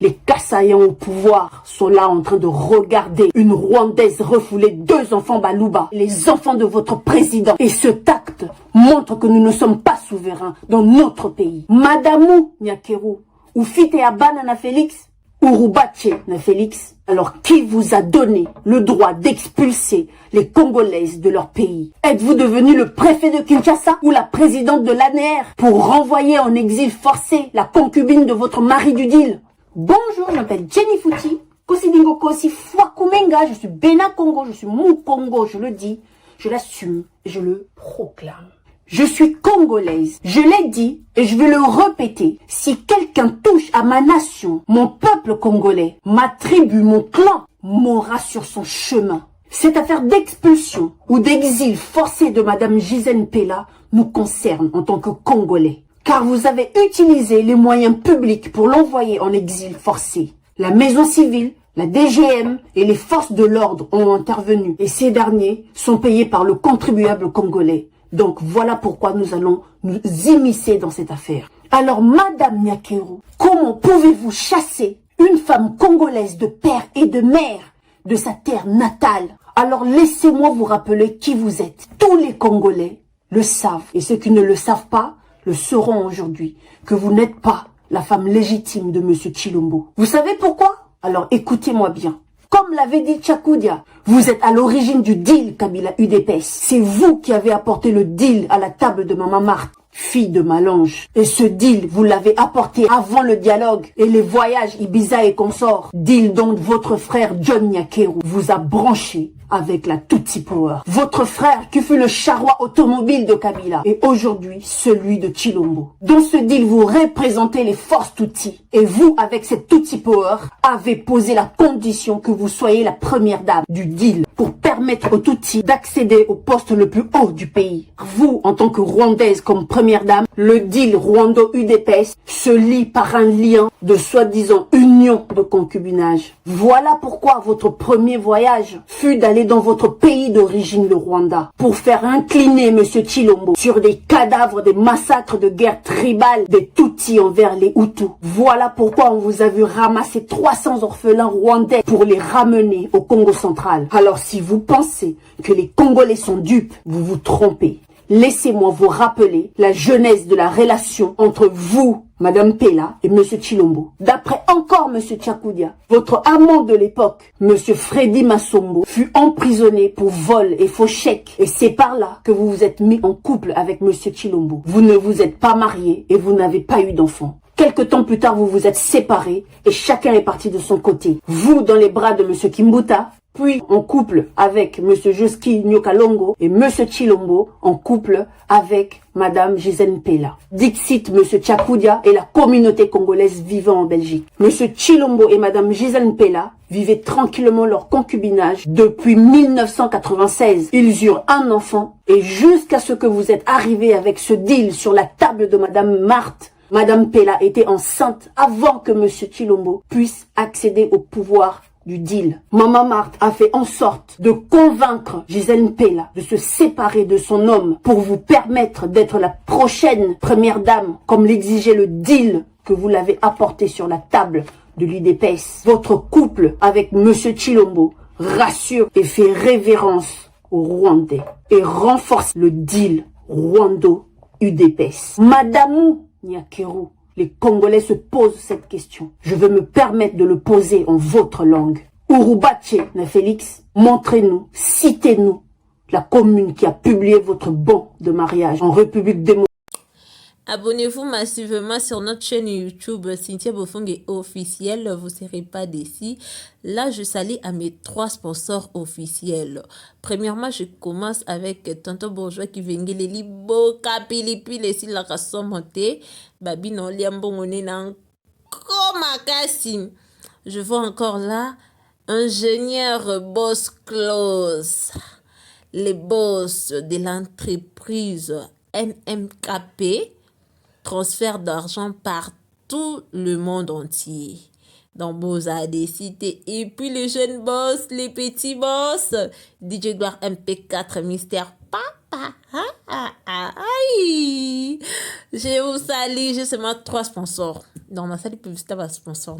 Les Kassaïens au pouvoir sont là en train de regarder une Rwandaise refouler 2 enfants Balouba, les enfants de votre président. Et ce acte montre que nous ne sommes pas souverains dans notre pays. Madamou Nyakeru, ou Fite Abana na Félix, ou Rubache na Félix. Alors qui vous a donné le droit d'expulser les Congolaises de leur pays? Êtes-vous devenu le préfet de Kinshasa ou la présidente de l'ANR pour renvoyer en exil forcé la concubine de votre mari du deal? Bonjour, je m'appelle Jenny Fouti, Kosidingo Kosi Fwakumenga, je suis Bénin Congo, je suis Mou Congo, je le dis, je l'assume et je le proclame. Je suis congolaise, je l'ai dit et je vais le répéter. Si quelqu'un touche à ma nation, mon peuple congolais, ma tribu, mon clan, mourra sur son chemin. Cette affaire d'expulsion ou d'exil forcé de Madame Gisèle Mpela nous concerne en tant que Congolais. Car vous avez utilisé les moyens publics pour l'envoyer en exil forcé. La maison civile, la DGM et les forces de l'ordre ont intervenu. Et ces derniers sont payés par le contribuable congolais. Donc voilà pourquoi nous allons nous immiscer dans cette affaire. Alors Madame Nyakeru, comment pouvez-vous chasser une femme congolaise de père et de mère de sa terre natale? Alors laissez-moi vous rappeler qui vous êtes. Tous les Congolais le savent. Et ceux qui ne le savent pas, le sauront aujourd'hui, que vous n'êtes pas la femme légitime de Monsieur Chilombo. Vous savez pourquoi? Alors écoutez-moi bien. Comme l'avait dit Tchakoudia, vous êtes à l'origine du deal Kabila UDPS. C'est vous qui avez apporté le deal à la table de Maman Marthe, fille de Malange. Et ce deal, vous l'avez apporté avant le dialogue et les voyages Ibiza et consorts. Deal dont votre frère John Nyakeru vous a branché avec la Tutsi Power. Votre frère qui fut le charroi automobile de Kabila et aujourd'hui celui de Chilombo. Dans ce deal, vous représentez les forces Tutsi. Et vous, avec cette Tutsi Power, avez posé la condition que vous soyez la première dame du deal pour permettre aux Tutsi d'accéder au poste le plus haut du pays. Vous, en tant que Rwandaise comme première dame, le deal Rwando-UDPS se lie par un lien de soi-disant union de concubinage. Voilà pourquoi votre premier voyage fut d'aller dans votre pays d'origine, le Rwanda, pour faire incliner Monsieur Chilombo sur des cadavres des massacres de guerre tribale des Tutsis envers les Hutus. Voilà pourquoi on vous a vu ramasser 300 orphelins rwandais pour les ramener au Congo central. Alors si vous pensez que les Congolais sont dupes, vous vous trompez. Laissez-moi vous rappeler la genèse de la relation entre vous, Madame Pela, et Monsieur Chilombo. D'après encore Monsieur Tchakoudia, votre amant de l'époque, Monsieur Freddy Massombo, fut emprisonné pour vol et faux chèques. Et c'est par là que vous vous êtes mis en couple avec Monsieur Chilombo. Vous ne vous êtes pas marié et vous n'avez pas eu d'enfant. Quelque temps plus tard, vous vous êtes séparés et chacun est parti de son côté. Vous dans les bras de Monsieur Kimbuta, puis en couple avec Monsieur Joski Nyokalongo et Monsieur Chilombo en couple avec Madame Gisèle Mpela. Dixit Monsieur Tchakoudia et la communauté congolaise vivant en Belgique. Monsieur Chilombo et Madame Gisèle Mpela vivaient tranquillement leur concubinage depuis 1996. Ils eurent un enfant et jusqu'à ce que vous êtes arrivés avec ce deal sur la table de Madame Marthe, Madame Pela était enceinte avant que Monsieur Chilombo puisse accéder au pouvoir du deal. Maman Marthe a fait en sorte de convaincre Gisèle Mpela de se séparer de son homme pour vous permettre d'être la prochaine première dame comme l'exigeait le deal que vous l'avez apporté sur la table de l'UDPS. Votre couple avec Monsieur Chilombo rassure et fait révérence aux Rwandais et renforce le deal Rwando-UDPS. Madame Nyakeru, les Congolais se posent cette question. Je veux me permettre de le poser en votre langue. Urubache na Félix, montrez-nous, citez-nous la commune qui a publié votre bon de mariage en République démocratique. Abonnez-vous massivement sur notre chaîne YouTube Cynthia Bofongue officielle, vous ne serez pas déçus. Là, je salue à mes 3 sponsors officiels. Premièrement, je commence avec Tonton Bourgeois qui vient les libo kapilipili si la rason monté. Babi non liambongone nan komakasi. Je vois encore là ingénieur Boss Close, les boss de l'entreprise MMKP. Transfert d'argent par tout le monde entier. Dans Boza des cités. Et puis les jeunes boss, les petits boss. DJ Gloire MP4, Mystère Papa. Je vous salue. J'ai seulement 3 sponsors. Dans ma salle publicitaire, sponsor.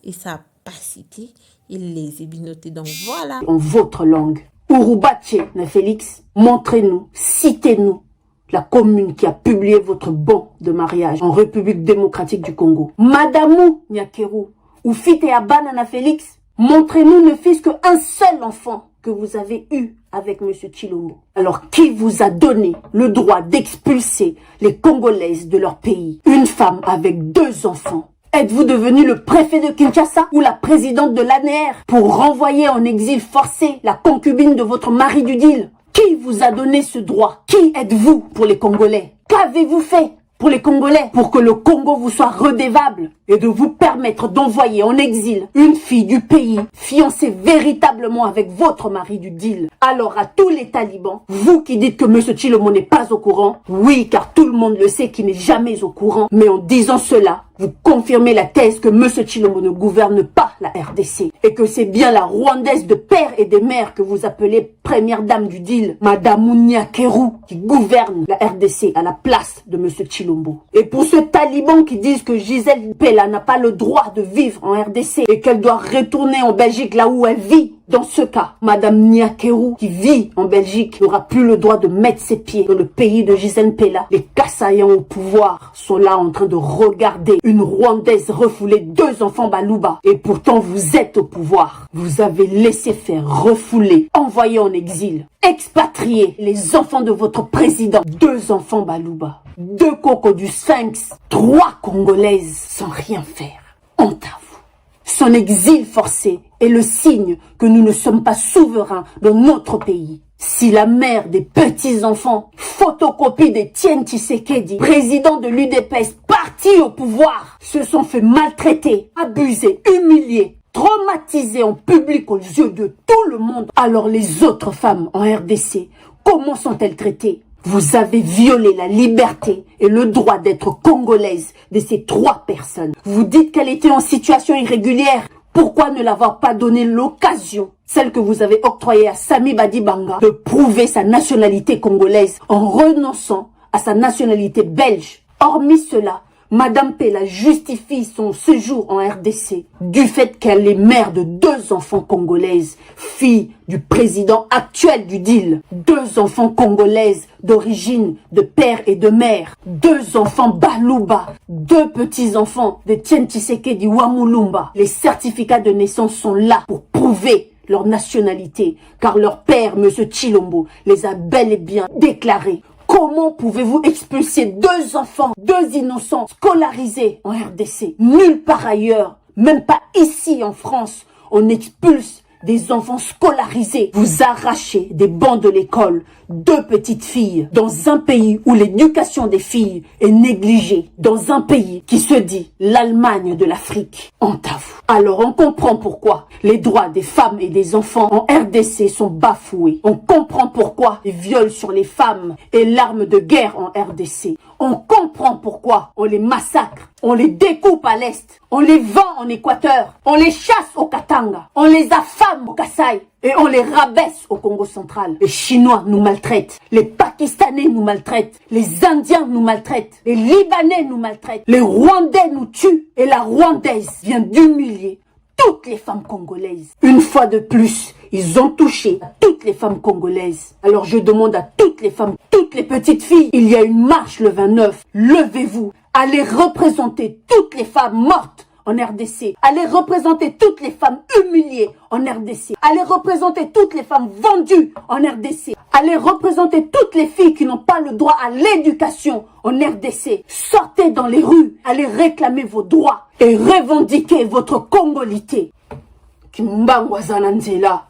et ça n'a pas cité, il les a notés. Donc voilà. En votre langue. Urubache, na Félix, montrez-nous, citez-nous la commune qui a publié votre bon de mariage en République démocratique du Congo. Madamou Nyakeru, ou Fite Abana na Félix, montrez-nous ne fût-ce qu'un seul enfant que vous avez eu avec M. Tshilombo. Alors, qui vous a donné le droit d'expulser les Congolaises de leur pays? Une femme avec 2 enfants. Êtes-vous devenu le préfet de Kinshasa ou la présidente de l'ANR pour renvoyer en exil forcé la concubine de votre mari du deal? Qui vous a donné ce droit? Qui êtes-vous pour les Congolais? Qu'avez-vous fait pour les Congolais pour que le Congo vous soit redevable et de vous permettre d'envoyer en exil une fille du pays fiancée véritablement avec votre mari du deal? Alors à tous les talibans, vous qui dites que M. Tshilombo n'est pas au courant, oui, car tout le monde le sait qu'il n'est jamais au courant, mais en disant cela, vous confirmez la thèse que M. Tshilombo ne gouverne pas la RDC et que c'est bien la Rwandaise de père et de mère que vous appelez première dame du deal, Madame Nyakeru, qui gouverne la RDC à la place de M. Tshilombo. Et pour ceux talibans qui disent que Gisèle Pella n'a pas le droit de vivre en RDC et qu'elle doit retourner en Belgique là où elle vit, dans ce cas, Madame Nyakeru, qui vit en Belgique, n'aura plus le droit de mettre ses pieds dans le pays de Gisèle Pella. Les Kassaïens au pouvoir sont là en train de regarder une Rwandaise refouler 2 enfants Baluba. Et pourtant, vous êtes au pouvoir. Vous avez laissé faire refouler, envoyer en exil, expatrier les enfants de votre président. 2 enfants Baluba, 2 cocos du Sphinx, 3 Congolaises sans rien faire. Honte à vous. Son exil forcé est le signe que nous ne sommes pas souverains dans notre pays. Si la mère des petits-enfants, photocopie d'Etienne Tshisekedi, président de l'UDPS, parti au pouvoir, se sont fait maltraiter, abuser, humilier, traumatisés en public aux yeux de tout le monde, alors les autres femmes en RDC, comment sont-elles traitées? Vous avez violé la liberté et le droit d'être congolaise de ces 3 personnes. Vous dites qu'elle était en situation irrégulière. Pourquoi ne l'avoir pas donné l'occasion, celle que vous avez octroyée à Sami Badibanga, de prouver sa nationalité congolaise en renonçant à sa nationalité belge? Hormis cela, Madame Pella justifie son séjour en RDC du fait qu'elle est mère de 2 enfants congolaises, fille du président actuel du deal. 2 enfants congolaises d'origine de père et de mère. 2 enfants Baluba. 2 petits-enfants de Etienne Tshisekedi Wamulumba. Les certificats de naissance sont là pour prouver leur nationalité, car leur père, M. Tshilombo, les a bel et bien déclarés. Comment pouvez-vous expulser 2 enfants, 2 innocents scolarisés en RDC? Nulle part ailleurs, même pas ici en France, on expulse des enfants scolarisés. Vous arrachez des bancs de l'école 2 petites filles dans un pays où l'éducation des filles est négligée, dans un pays qui se dit l'Allemagne de l'Afrique. Honte à vous. Alors on comprend pourquoi les droits des femmes et des enfants en RDC sont bafoués. On comprend pourquoi les viols sur les femmes et l'arme de guerre en RDC. On comprend pourquoi on les massacre, on les découpe à l'Est, on les vend en Équateur, on les chasse au Katanga, on les affame au Kasaï et on les rabaisse au Congo central. Les Chinois nous maltraitent, les Pakistanais nous maltraitent, les Indiens nous maltraitent, les Libanais nous maltraitent, les Rwandais nous tuent et la Rwandaise vient d'humilier toutes les femmes congolaises. Une fois de plus, ils ont touché à toutes les femmes congolaises. Alors je demande à toutes les femmes, toutes les petites filles, il y a une marche le 29. Levez-vous, allez représenter toutes les femmes mortes en RDC. Allez représenter toutes les femmes humiliées en RDC. Allez représenter toutes les femmes vendues en RDC. Allez représenter toutes les filles qui n'ont pas le droit à l'éducation en RDC. Sortez dans les rues, allez réclamer vos droits et revendiquer votre congolité. Kimbangwa Zananzela.